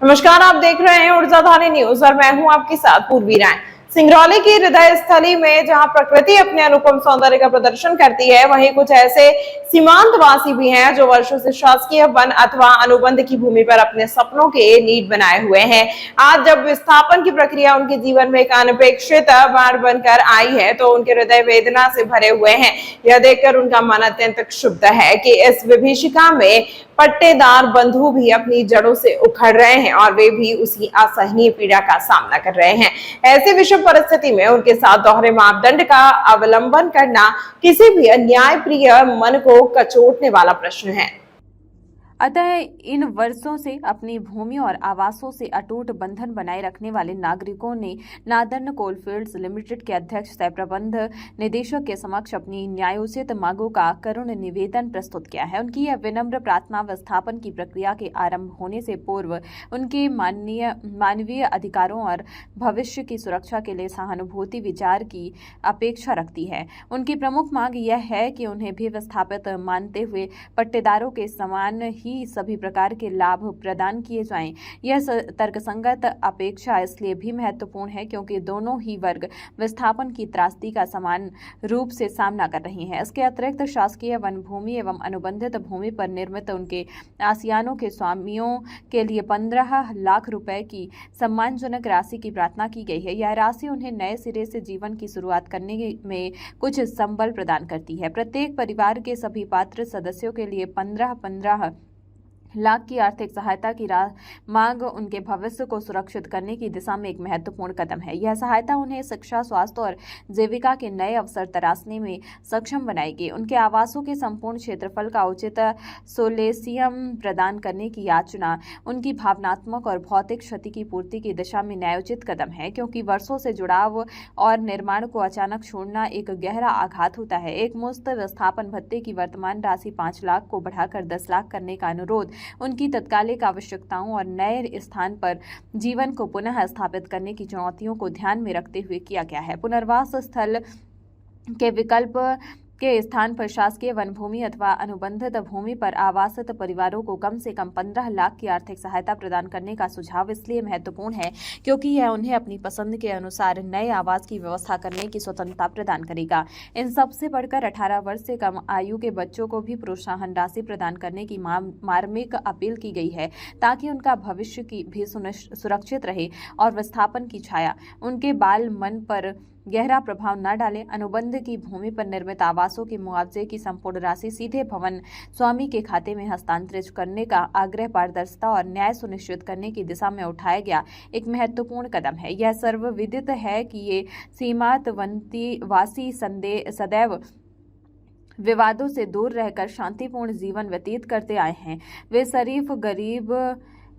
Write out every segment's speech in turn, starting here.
नमस्कार, आप देख रहे हैं ऊर्जाधानी न्यूज और मैं हूं आपके साथ पूर्वी राय। सिंगरौली की हृदय स्थली में जहां प्रकृति अपने अनुपम सौंदर्य का प्रदर्शन करती है, वहीं कुछ ऐसे सीमांतवासी भी हैं जो वर्षों से शासकीय वन अथवा अनुबंध की भूमि पर अपने सपनों के नींव बनाए हुए हैं। आज जब विस्थापन की प्रक्रिया उनके जीवन में एक अनपेक्षित बाढ़ बनकर आई है, तो उनके हृदय वेदना से भरे हुए हैं। यह देखकर उनका मन अत्यंत क्षुब्ध है कि इस विभीषिका में पट्टेदार बंधु भी अपनी जड़ों से उखड़ रहे हैं और वे भी उसी असहनीय पीड़ा का सामना कर रहे हैं। ऐसी विषम परिस्थिति में उनके साथ दोहरे मापदंड का अवलंबन करना किसी भी न्यायप्रिय मन को कचोटने वाला प्रश्न है। अतः इन वर्षों से अपनी भूमि और आवासों से अटूट बंधन बनाए रखने वाले नागरिकों ने नादर्न कोलफील्ड्स लिमिटेड के अध्यक्ष सह प्रबंध निदेशक के समक्ष अपनी न्यायोचित मांगों का करुण निवेदन प्रस्तुत किया है। उनकी यह विनम्र प्रार्थना विस्थापन की प्रक्रिया के आरंभ होने से पूर्व उनके मानवीय अधिकारों और भविष्य की सुरक्षा के लिए सहानुभूति विचार की अपेक्षा रखती है। उनकी प्रमुख मांग यह है कि उन्हें भी विस्थापित मानते हुए पट्टेदारों के समान ही सभी प्रकार के लाभ प्रदान किए जाएं। यह तर्कसंगत अपेक्षा इसलिए भी महत्वपूर्ण है क्योंकि दोनों ही वर्ग विस्थापन की त्रासदी का समान रूप से सामना कर रही हैं। इसके अतिरिक्त शासकीय वन भूमि एवं अनुबंधित भूमि पर निर्मित उनके आसियानों के स्वामियों के लिए 15 लाख रुपए की सम्मानजनक राशि की प्रार्थना की गई है। यह राशि उन्हें नए सिरे से जीवन की शुरुआत करने में कुछ संबल प्रदान करती है। प्रत्येक परिवार के सभी पात्र सदस्यों के लिए 15-15 लाख की आर्थिक सहायता की मांग उनके भविष्य को सुरक्षित करने की दिशा में एक महत्वपूर्ण कदम है। यह सहायता उन्हें शिक्षा, स्वास्थ्य और जीविका के नए अवसर तराशने में सक्षम बनाएगी। उनके आवासों के संपूर्ण क्षेत्रफल का उचित सोलेसियम प्रदान करने की याचना उनकी भावनात्मक और भौतिक क्षति की पूर्ति की दिशा में न्यायोचित कदम है, क्योंकि वर्षों से जुड़ाव और निर्माण को अचानक छोड़ना एक गहरा आघात होता है। एक मुफ्त विस्थापन भत्ते की वर्तमान राशि 5 लाख को बढ़ाकर 10 लाख करने का अनुरोध उनकी तत्कालिक आवश्यकताओं और नए स्थान पर जीवन को पुनः स्थापित करने की चुनौतियों को ध्यान में रखते हुए किया गया है। पुनर्वास स्थल के विकल्प के स्थान पर शासकीय वन भूमि अथवा अनुबंधित भूमि पर आवासित परिवारों को कम से कम 15 लाख की आर्थिक सहायता प्रदान करने का सुझाव इसलिए महत्वपूर्ण है क्योंकि यह उन्हें अपनी पसंद के अनुसार नए आवास की व्यवस्था करने की स्वतंत्रता प्रदान करेगा। इन सबसे बढ़कर 18 वर्ष से कम आयु के बच्चों को भी प्रोत्साहन राशि प्रदान करने की मार्मिक अपील की गई है, ताकि उनका भविष्य की भी सुरक्षित रहे और विस्थापन की छाया उनके बाल मन पर गहरा प्रभाव न डाले। अनुबंध की भूमि पर निर्मित आवासों के मुआवजे की संपूर्ण राशि सीधे भवन स्वामी के खाते में हस्तांतरित करने का आग्रह पारदर्शिता और न्याय सुनिश्चित करने की दिशा में उठाया गया एक महत्वपूर्ण कदम है। यह सर्वविदित है कि ये सीमांतवर्ती वासी सदैव विवादों से दूर रहकर शांतिपूर्ण जीवन व्यतीत करते आए हैं। वे शरीफ, गरीब,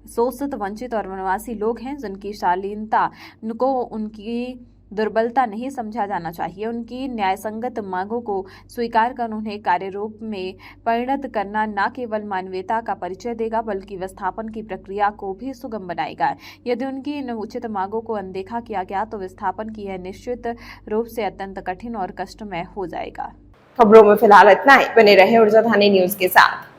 शोषित, वंचित और वनवासी लोग हैं जिनकी शालीनता को उनकी दुर्बलता नहीं समझा जाना चाहिए। उनकी न्यायसंगत मांगों को स्वीकार कर उन्हें कार्यरूप में परिणत करना न केवल मानवीयता का परिचय देगा बल्कि विस्थापन की प्रक्रिया को भी सुगम बनाएगा। यदि उनकी इन उचित मांगों को अनदेखा किया गया तो विस्थापन की यह निश्चित रूप से अत्यंत कठिन और कष्टमय हो जाएगा। खबरों में फिलहाल इतना ही। बने रहे ऊर्जाधानी न्यूज के साथ।